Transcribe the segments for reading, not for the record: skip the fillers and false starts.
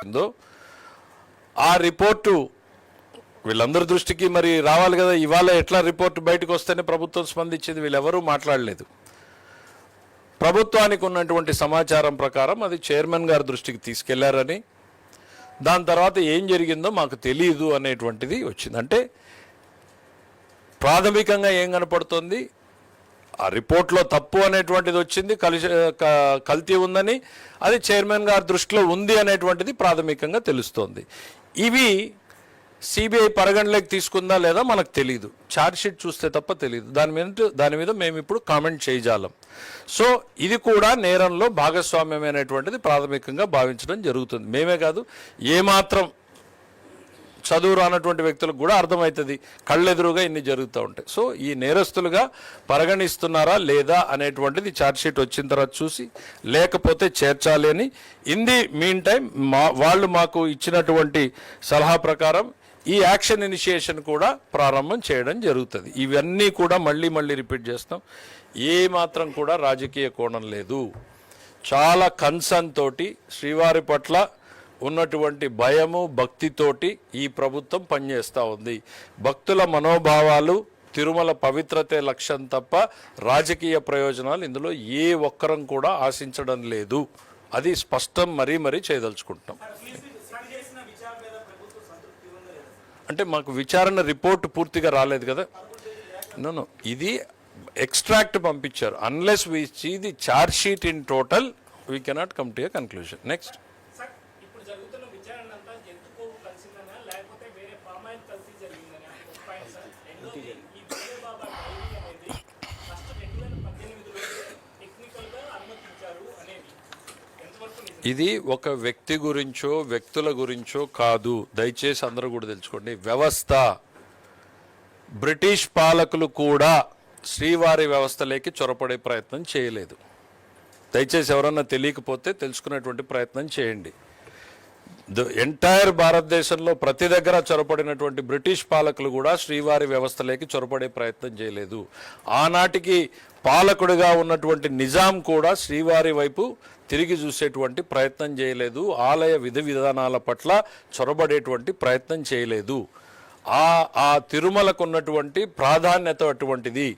ఆ రిపోర్టు వీళ్ళందరి దృష్టికి మరి రావాలి కదా. ఇవాళ ఎట్లా రిపోర్టు బయటకు వస్తేనే ప్రభుత్వం స్పందించింది, వీళ్ళెవరూ మాట్లాడలేదు. ప్రభుత్వానికి ఉన్నటువంటి సమాచారం ప్రకారం అది చైర్మన్ గారి దృష్టికి తీసుకెళ్లారని, దాని తర్వాత ఏం జరిగిందో మాకు తెలియదు అనేటువంటిది వచ్చింది. అంటే ప్రాథమికంగా ఏం కనపడుతుంది, ఆ రిపోర్ట్లో తప్పు అనేటువంటిది వచ్చింది, కల్తీ ఉందని, అది చైర్మన్ గారి దృష్టిలో ఉంది అనేటువంటిది ప్రాథమికంగా తెలుస్తోంది. ఇవి సిబిఐ పరిగణలోకి తీసుకుందా లేదా మనకు తెలియదు, ఛార్జ్షీట్ చూస్తే తప్ప తెలియదు. దాని మీద మేము ఇప్పుడు కామెంట్ చేయజాలం. సో ఇది కూడా నేరంలో భాగస్వామ్యమైనటువంటిది ప్రాథమికంగా భావించడం జరుగుతుంది. మేమే కాదు, ఏమాత్రం చదువు రానటువంటి వ్యక్తులకు కూడా అర్థమవుతుంది, కళ్ళెదురుగా ఇన్ని జరుగుతూ ఉంటాయి. సో ఈ నేరస్తులుగా పరిగణిస్తున్నారా లేదా అనేటువంటిది ఛార్జ్షీట్ వచ్చిన తర్వాత చూసి, లేకపోతే చేర్చాలి అని. ఇన్ ది మీన్ టైం వాళ్ళు మాకు ఇచ్చినటువంటి సలహా ప్రకారం ఈ యాక్షన్ ఇనిషియేషన్ కూడా ప్రారంభం చేయడం జరుగుతుంది. ఇవన్నీ కూడా మళ్ళీ రిపీట్ చేస్తాం, ఏ మాత్రం కూడా రాజకీయ కోణం లేదు. చాలా కన్సర్న్ తోటి శ్రీవారి పట్ల ఉన్నటువంటి భయము భక్తితోటి ఈ ప్రభుత్వం పనిచేస్తూ ఉంది. భక్తుల మనోభావాలు, తిరుమల పవిత్రతే లక్ష్యం తప్ప రాజకీయ ప్రయోజనాలు ఇందులో ఏ ఒక్కరం కూడా ఆశించడం లేదు. అది స్పష్టం మరీ చేయదలుచుకుంటున్నాం. అంటే మాకు విచారణ రిపోర్ట్ పూర్తిగా రాలేదు కదా. నో, ఇది ఎక్స్ట్రాక్ట్ పంపించారు. Unless we see the charge sheet in total we cannot come to a conclusion. Next, ఇది ఒక వ్యక్తి గురించో వ్యక్తుల గురించో కాదు, దయచేసి అందరూ కూడా తెలుసుకోండి. వ్యవస్థ, బ్రిటిష్ పాలకులు కూడా శ్రీవారి వ్యవస్థలోకి చొరపడే ప్రయత్నం చేయలేదు. దయచేసి ఎవరన్నా తెలియకపోతే తెలుసుకునేటువంటి ప్రయత్నం చేయండి. ఎంటైర్ భారతదేశంలో ప్రతి దగ్గర చొరపడినటువంటి బ్రిటిష్ పాలకులు కూడా శ్రీవారి వ్యవస్థలోకి చొరపడే ప్రయత్నం చేయలేదు. ఆనాటికి పాలకుడిగా ఉన్నటువంటి నిజాం కూడా శ్రీవారి వైపు తిరిగి చూసేటువంటి ప్రయత్నం చేయలేదు. ఆలయ విధి విధానాల పట్ల చొరబడేటువంటి ప్రయత్నం చేయలేదు. ఆ తిరుమలకు ఉన్నటువంటి ప్రాధాన్యత అటువంటిది.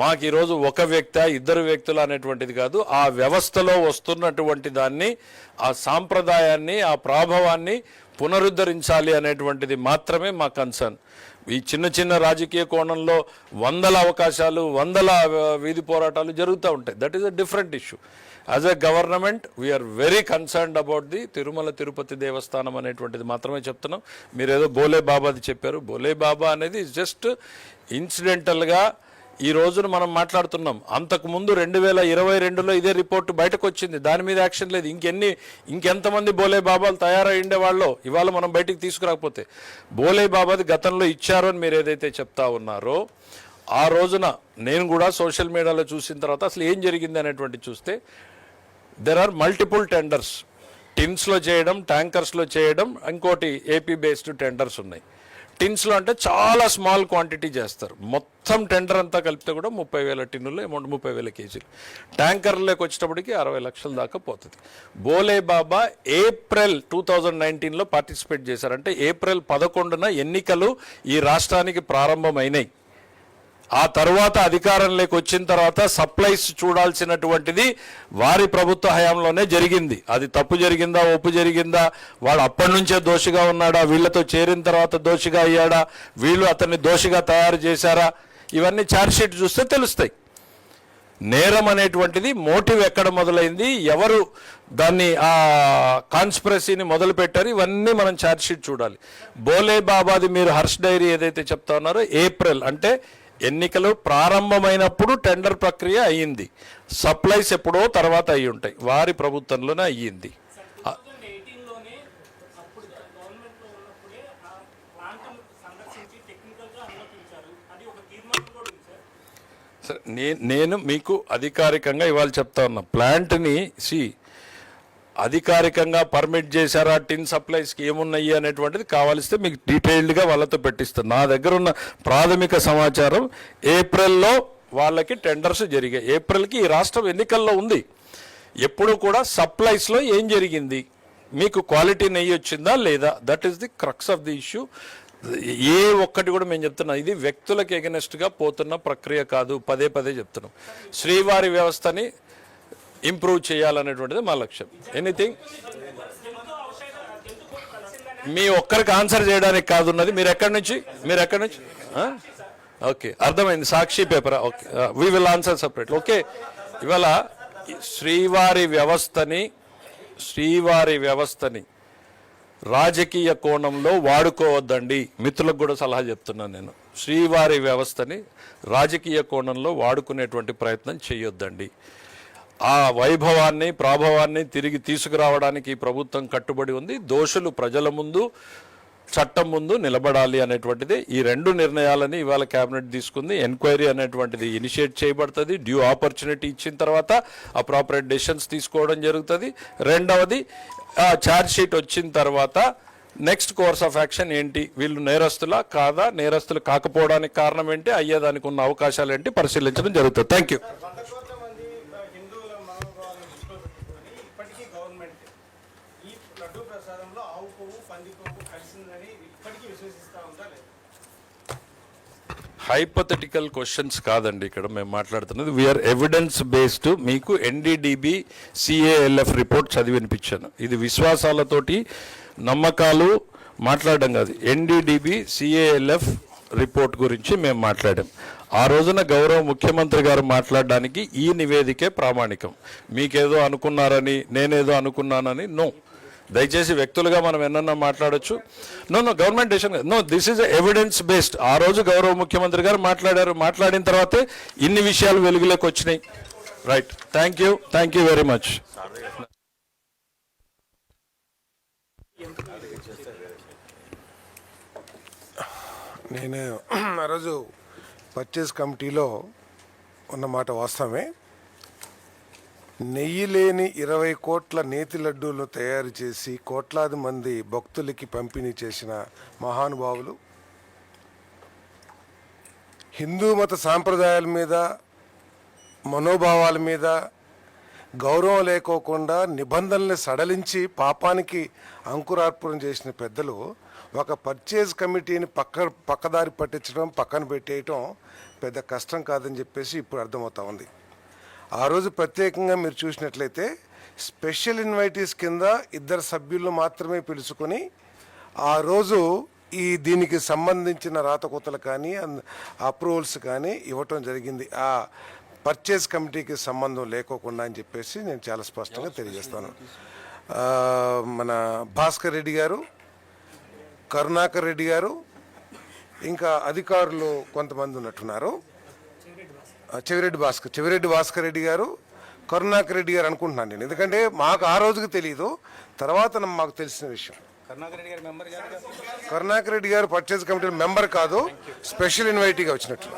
మాకు ఈరోజు ఒక వ్యక్తి, ఇద్దరు వ్యక్తులు అనేటువంటిది కాదు, ఆ వ్యవస్థలో వస్తున్నటువంటి దాన్ని, ఆ సాంప్రదాయాన్ని, ఆ ప్రాభవాన్ని పునరుద్ధరించాలి అనేటువంటిది మాత్రమే మా కన్సర్న్. ఈ చిన్న రాజకీయ కోణంలో వందల అవకాశాలు, వందల వీధి పోరాటాలు జరుగుతూ ఉంటాయి. That is a different issue. As a government we're very concerned about the Tirumala Tirupati Devasthanam అనేటువంటిది మాత్రమే చెప్తున్నాం. మీరు ఏదో బోలే బాబాది చెప్పారు. బోలే బాబా అనేది జస్ట్ ఇన్సిడెంటల్గా ఈ రోజున మనం మాట్లాడుతున్నాం. అంతకుముందు 2022లో ఇదే రిపోర్టు బయటకు వచ్చింది, దాని మీద యాక్షన్ లేదు. ఇంకెంతమంది బోలే బాబాలు తయారై ఉండేవాళ్ళో ఇవాళ మనం బయటికి తీసుకురాకపోతే. బోలే బాబాది గతంలో ఇచ్చారు అని మీరు ఏదైతే చెప్తా ఉన్నారో, ఆ రోజున నేను కూడా సోషల్ మీడియాలో చూసిన తర్వాత అసలు ఏం జరిగింది అనేటువంటి చూస్తే, దెర్ ఆర్ మల్టిపుల్ టెండర్స్. టిన్స్లో చేయడం, ట్యాంకర్స్లో చేయడం, ఇంకోటి ఏపీ బేస్డ్ టెండర్స్ ఉన్నాయి. టిన్స్లో అంటే చాలా స్మాల్ క్వాంటిటీ చేస్తారు. మొత్తం టెండర్ అంతా కలిపితే కూడా 30,000 టిన్నులు అమౌంట్, 30,000 కేజీలు. ట్యాంకర్లోకి వచ్చేటప్పటికి 60 లక్షల దాకా పోతుంది. బోలే బాబా ఏప్రిల్ 2019లో పార్టిసిపేట్ చేశారంటే ఏప్రిల్ 11న ఎన్నికలు ఈ రాష్ట్రానికి ప్రారంభమైనాయి. ఆ తర్వాత అధికారంలోకి వచ్చిన తర్వాత సప్లైస్ చూడాల్సినటువంటిది వారి ప్రభుత్వ హయాంలోనే జరిగింది. అది తప్పు జరిగిందా, ఒప్పు జరిగిందా, వాడు అప్పటి నుంచే దోషిగా ఉన్నాడా, వీళ్లతో చేరిన తర్వాత దోషిగా అయ్యాడా, వీళ్ళు అతన్ని దోషిగా తయారు చేశారా, ఇవన్నీ ఛార్జ్షీట్ చూస్తే తెలుస్తాయి. నేరం అనేటువంటిది మోటివ్ ఎక్కడ మొదలైంది, ఎవరు దాన్ని ఆ కాన్స్పిరసీని మొదలు పెట్టారు, ఇవన్నీ మనం ఛార్జ్షీట్ చూడాలి. బోలే బాబాది మీరు హర్ష్ డైరీ ఏదైతే చెప్తా ఉన్నారో, ఏప్రిల్ అంటే ఎన్నికలు ప్రారంభమైనప్పుడు టెండర్ ప్రక్రియ అయ్యింది. సప్లైస్ ఎప్పుడో తర్వాత అయ్యి ఉంటాయి, వారి ప్రభుత్వంలోనే అయ్యింది. నేను మీకు అధికారికంగా ఇవాళ చెప్తా ఉన్నా, ప్లాంట్ని అధికారికంగా పర్మిట్ చేశారా, టిన్ సప్లైస్కి ఏమున్నాయి అనేటువంటిది కావాల్స్తే మీకు డీటెయిల్డ్గా వాళ్ళతో పెట్టిస్తాను. నా దగ్గర ఉన్న ప్రాథమిక సమాచారం ఏప్రిల్లో వాళ్ళకి టెండర్స్ జరిగాయి. ఏప్రిల్కి ఈ రాష్ట్రం ఎన్నికల్లో ఉంది. ఎప్పుడు కూడా సప్లైస్లో ఏం జరిగింది, మీకు క్వాలిటీ నెయ్యి వచ్చిందా లేదా, that is the crux of the issue. ఏ ఒక్కటి కూడా మేము చెప్తున్నాం, ఇది వ్యక్తులకు ఎగనెస్ట్గా పోతున్న ప్రక్రియ కాదు, పదే పదే చెప్తున్నాం. శ్రీవారి వ్యవస్థని ఇంప్రూవ్ చేయాలనేటువంటిది మా లక్ష్యం. ఎనీథింగ్ మీ ఒక్కరికి ఆన్సర్ చేయడానికి కాదున్నది. మీరు ఎక్కడి నుంచి ఓకే, అర్థమైంది. Sakshi paper, okay, we will answer separate. Okay, ఇవాళ శ్రీవారి వ్యవస్థని రాజకీయ కోణంలో వాడుకోవద్దండి. మిత్రులకు కూడా సలహా చెప్తున్నాను నేను. శ్రీవారి వ్యవస్థని రాజకీయ కోణంలో వాడుకునేటువంటి ప్రయత్నం చేయొద్దండి. ఆ వైభవాన్ని ప్రాభవాన్ని తిరిగి తీసుకురావడానికి ఈ ప్రభుత్వం కట్టుబడి ఉంది. దోషులు ప్రజల ముందు చట్టం ముందు నిలబడాలి అనేటువంటిది ఈ రెండు నిర్ణయాలని ఇవాళ కేబినెట్ తీసుకుంది. ఎంక్వైరీ అనేటువంటిది ఇనిషియేట్ చేయబడుతుంది. డ్యూ ఆపర్చునిటీ ఇచ్చిన తర్వాత అప్రాపరేట్ డెసిషన్స్ తీసుకోవడం జరుగుతుంది. రెండవది ఛార్జ్ షీట్ వచ్చిన తర్వాత నెక్స్ట్ కోర్స్ ఆఫ్ యాక్షన్ ఏంటి, వీళ్ళు నేరస్తులా కాదా, నేరస్తులు కాకపోవడానికి కారణం ఏంటి, అయ్యేదానికి ఉన్న అవకాశాలు ఏంటి పరిశీలించడం జరుగుతుంది. Thank you. హైపోథెటికల్ క్వశ్చన్స్ కాదండి ఇక్కడ మేము మాట్లాడుతున్నది. We're evidence based. మీకు ఎన్డీడీబీ సిఏఎల్ఎఫ్ రిపోర్ట్ చదివి వినిపించాను. ఇది విశ్వాసాలతోటి నమ్మకాలు మాట్లాడడం కాదు. ఎన్డీడీబీ సిఏఎల్ఎఫ్ రిపోర్ట్ గురించి మేము మాట్లాడాం. ఆ రోజున గౌరవ ముఖ్యమంత్రి గారు మాట్లాడడానికి ఈ నివేదికే ప్రామాణికం. మీకేదో అనుకున్నారని నేనేదో అనుకున్నానని నో. దయచేసి వ్యక్తులుగా మనం ఎన్నన్నా మాట్లాడచ్చు. No government decision, no, this is evidence based. ఆ రోజు గౌరవ ముఖ్యమంత్రి గారు మాట్లాడారు. మాట్లాడిన తర్వాతే ఇన్ని విషయాలు వెలుగులోకి వచ్చినాయి. Right, thank you very much. నేను ఆ రోజు పర్చేస్ కమిటీలో ఉన్న మాట వాస్తవమే. నెయ్యి లేని 20 కోట్ల నేతి లడ్డూలను తయారు చేసి కోట్లాది మంది భక్తులకి పంపిణీ చేసిన మహానుభావులు, హిందూ మత సాంప్రదాయాల మీద మనోభావాల మీద గౌరవం లేకోకుండా నిబంధనల్ని సడలించి పాపానికి అంకురార్పణం చేసిన పెద్దలు ఒక పర్చేజ్ కమిటీని పక్కదారి పట్టించడం, పక్కన పెట్టేయటం పెద్ద కష్టం కాదని చెప్పేసి ఇప్పుడు అర్థమవుతా ఉంది. ఆ రోజు ప్రత్యేకంగా మీరు చూసినట్లయితే స్పెషల్ ఇన్వైటీస్ కింద 2 సభ్యులను మాత్రమే పిలుచుకొని ఆ రోజు దీనికి సంబంధించిన రాతకోతలు కానీ అప్రూవల్స్ కానీ ఇవ్వటం జరిగింది. ఆ పర్చేజ్ కమిటీకి సంబంధం లేకోకుండా అని చెప్పేసి నేను చాలా స్పష్టంగా తెలియజేస్తాను. మన భాస్కర్ రెడ్డి గారు, కరుణాకర్ రెడ్డి గారు, ఇంకా అధికారులు కొంతమంది ఉన్నట్టున్నారు. చెవిరెడ్డి భాస్కర్ రెడ్డి గారు, కరుణాకర్ రెడ్డి గారు అనుకుంటున్నాను నేను. ఎందుకంటే మాకు ఆ రోజుకి తెలియదు, తర్వాత మాకు తెలిసిన విషయం. కరుణాకర్ రెడ్డి గారు పర్చేజ్ కమిటీ మెంబర్ కాదు, స్పెషల్ ఇన్వైటీగా వచ్చినట్టు.